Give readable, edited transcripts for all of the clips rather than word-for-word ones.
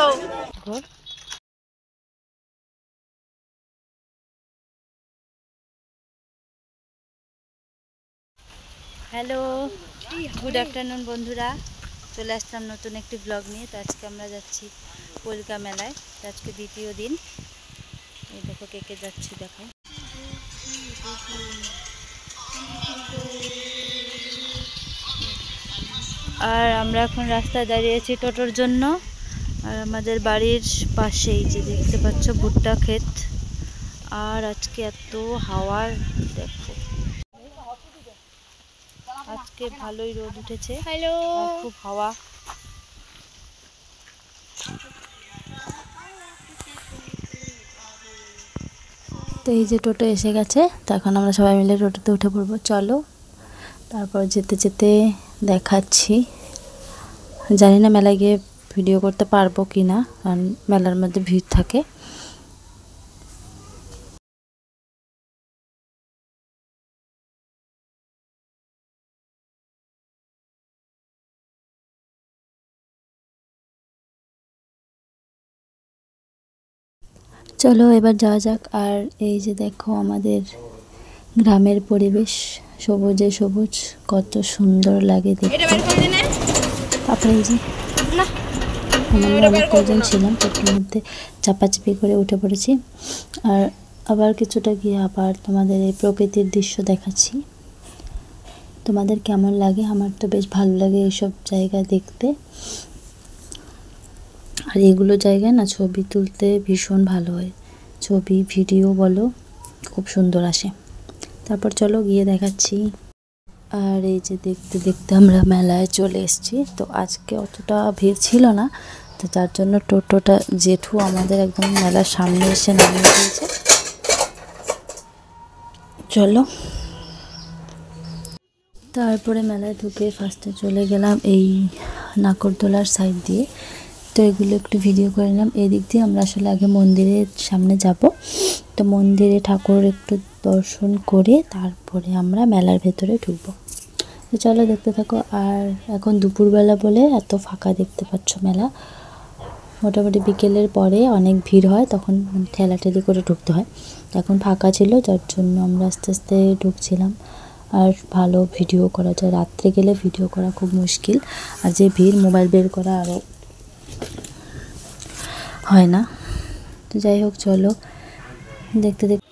চলো। Hello, good afternoon বন্ধুরা। চলে আসলাম নতুন একটি ব্লগ নিয়ে। তো আজকে আমরা যাচ্ছি পোলকা মেলায়। তো আজকে দ্বিতীয় দিন। এই দেখো কে কে যাচ্ছি দেখো। আর আমরা এখন রাস্তায় দাঁড়িয়েছি টোটোর জন্য। আর আমাদের বাড়ির পাশেই যে দেখতে পাচ্ছ ভুট্টা ক্ষেত। আর আজকে এত হাওয়া দেখো, আজকে ভালোই রোদ উঠেছে, খুব হাওয়া। তো এই যে টোটো এসে গেছে, তো এখন আমরা সবাই মিলে টোটোতে উঠে পড়বো। চলো, তারপর যেতে যেতে দেখাচ্ছি। জানি না মেলায় গিয়ে ভিডিও করতে পারবো কি না, কারণ মেলার মধ্যে ভিড় থাকে। চলো এবার যাওয়া যাক। আর এই যে দেখো আমাদের গ্রামের পরিবেশ, সবুজে সবুজ, কত সুন্দর লাগে দেখতে। তারপরে এই যে আমরা অনেক কজন ছিলাম, টোটোর মধ্যে চাপাচাপি করে উঠে পড়েছি। আর আবার কিছুটা গিয়ে আবার তোমাদের এই প্রকৃতির দৃশ্য দেখাচ্ছি। তোমাদের কেমন লাগে? আমার তো বেশ ভালো লাগে এইসব জায়গা দেখতে। আর এগুলো জায়গায় না ছবি তুলতে ভীষণ ভালো হয়, ছবি ভিডিও বলো খুব সুন্দর আসে। তারপর চলো গিয়ে দেখাচ্ছি। আর এই যে দেখতে দেখতে আমরা মেলায় চলে এসেছি। তো আজকে অতটা ভিড় ছিল না, তো যার জন্য টোটোটা জেঠু আমাদের একদম মেলার সামনে এসে নামিয়ে দিয়েছে। চলো, তারপরে মেলায় ঢুকে ফার্স্টে চলে গেলাম এই নাকরদোলার সাইড দিয়ে। তো এগুলো একটু ভিডিও করে নিলাম। এদিক দিয়ে আমরা আসলে আগে মন্দিরের সামনে যাব। তো মন্দিরে ঠাকুর একটু দর্শন করে তারপরে আমরা মেলার ভেতরে ঢুকবো। তো চলো দেখতে থাকো। আর এখন দুপুরবেলা বলে এত ফাঁকা দেখতে পাচ্ছ মেলা। মোটামুটি বিকেলের পরে অনেক ভিড় হয়, তখন ঠেলাঠেলি করে ঢুকতে হয়। এখন ফাঁকা ছিল, যার জন্য আমরা আস্তে আস্তে ঢুকছিলাম। আর ভালো ভিডিও করা যায়, রাত্রে গেলে ভিডিও করা খুব মুশকিল। আর যে ভিড়, মোবাইল বের করা আরও হয় না। তো যাই হোক, চলো দেখতে দেখতে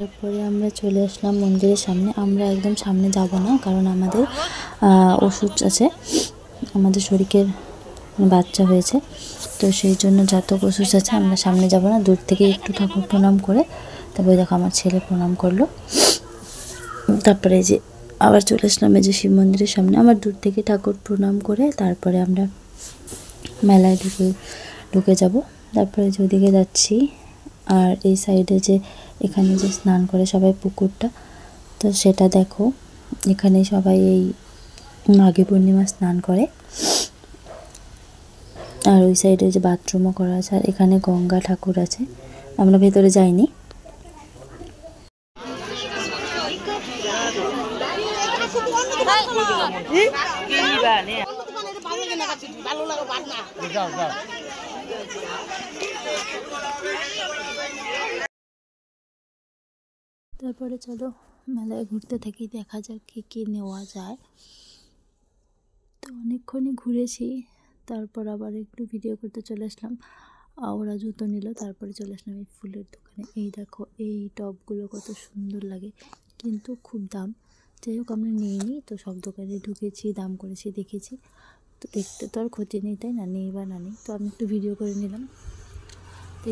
তারপরে আমরা চলে আসলাম মন্দিরের সামনে। আমরা একদম সামনে যাব না, কারণ আমাদের ওষুধ আছে, আমাদের শরীরের বাচ্চা হয়েছে। তো সেই জন্য যত ওষুধ আছে আমরা সামনে যাব না, দূর থেকে একটু ঠাকুর প্রণাম করে তারপরে দেখো আমার ছেলে প্রণাম করলো। তারপরে এই যে আবার চলে আসলাম এই যে শিব মন্দিরের সামনে। আমার দূর থেকে ঠাকুর প্রণাম করে তারপরে আমরা মেলায় ঢুকে যাব। তারপরে যে ওদিকে যাচ্ছি। আর এই সাইডে যে এখানে যে স্নান করে সবাই পুকুরটা, তো সেটা দেখো। এখানে সবাই এই মাঘী পূর্ণিমা স্নান করে। আর ওই সাইডে যে বাথরুমও করা আছে। আর এখানে গঙ্গা ঠাকুর আছে, আমরা ভেতরে যাইনি। তারপরে চলো মেলায় ঘুরতে থাকি, দেখা যাক কী কী নেওয়া যায়। তো অনেকক্ষণই ঘুরেছি, তারপর আবার একটু ভিডিও করতে চলে আসলাম। ওরা জুতো নিল, তারপরে চলে আসলাম এই ফুলের দোকানে। এই দেখো এই টবগুলো কত সুন্দর লাগে, কিন্তু খুব দাম। যাই হোক আমরা নিইনি, তো সব দোকানে ঢুকেছি, দাম করেছি, দেখেছি। তো দেখতে তো আর ক্ষতি নেই, তাই না? নেই বা না নেই, তো আমি একটু ভিডিও করে নিলাম।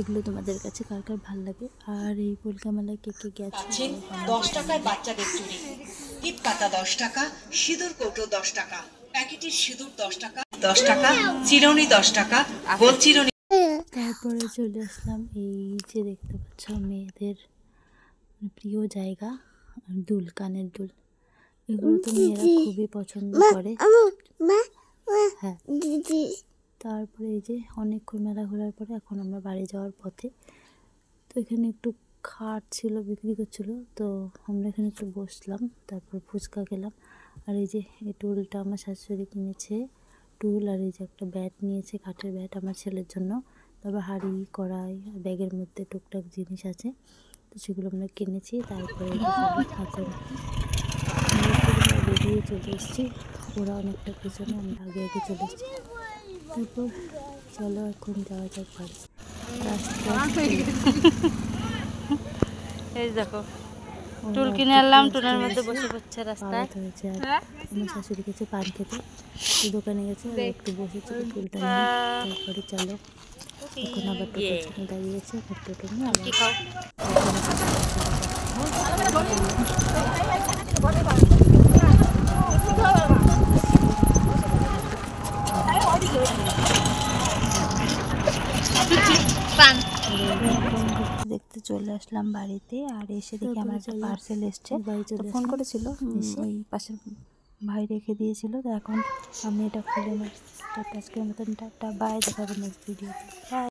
এগুলো তোমাদের কাছে কার কার ভালো লাগে। আর এই পোলকা মেলায় কে কে গেছে? 10 টাকায় বাচ্চাদের চুড়ি, টিপ পাতা 10 টাকা, সিঁদুর কৌটো 10 টাকা, প্যাকেটের সিঁদুর 10 টাকা, 10 টাকা, চিরুনি 10 টাকা, গোল চিরুনি তারপরে চলে আসলাম এই যে দেখতে পাচ্ছ মেয়েদের প্রিয় জায়গা, দুল, কানের দুল। এগুলো তো মেয়েরা খুবই পছন্দ করে। হ্যাঁ, তারপরে এই যে অনেকক্ষণ মেলা ঘোরার পরে এখন আমরা বাড়ি যাওয়ার পথে। তো এখানে একটু খাট ছিল, বিক্রি করছিল, তো আমরা এখানে একটু বসলাম, তারপর ফুচকা খেলাম। আর এই যে এই টুলটা আমার শাশুড়ি কিনেছে, টুল, আর এই যে একটা ব্যাট নিয়েছে, কাঠের ব্যাট আমার ছেলের জন্য। তারপর হাঁড়ি, কড়াই, ব্যাগের মধ্যে টুকটাক জিনিস আছে, তো সেগুলো আমরা কিনেছি। তারপরে এখন আমরা বেরিয়ে চলে এসেছি, ওরা অনেকটা পেছনে, আমরা আগে আগে চলে এসেছি। তারপর চলো এখন যাওয়া যাক বাড়ি। এই দেখো টুল কিনে আনলাম, টুলের মধ্যে বসে পড়ছে রাস্তায়। হয়েছে আর আমার শাশুড়ি গেছে পান খেতে, দোকানে গেছে, আর একটু বসেছিল টুলটা নিয়ে। তারপরে চলো এখন আবার টোটোর সামনে দাঁড়িয়েছে, এখন টোটো নিয়ে আবার দেখতে চলে আসলাম বাড়িতে। আর এসে দেখি আমার একটা পার্সেল এসছে, ফোন করেছিল, ওই পাশের ভাই রেখে দিয়েছিল। তো এখন আমি এটা খুলে নেব। তো আজকের মতন টাটা, বাই, দেখাবো নেক্সট ভিডিওতে, বাই।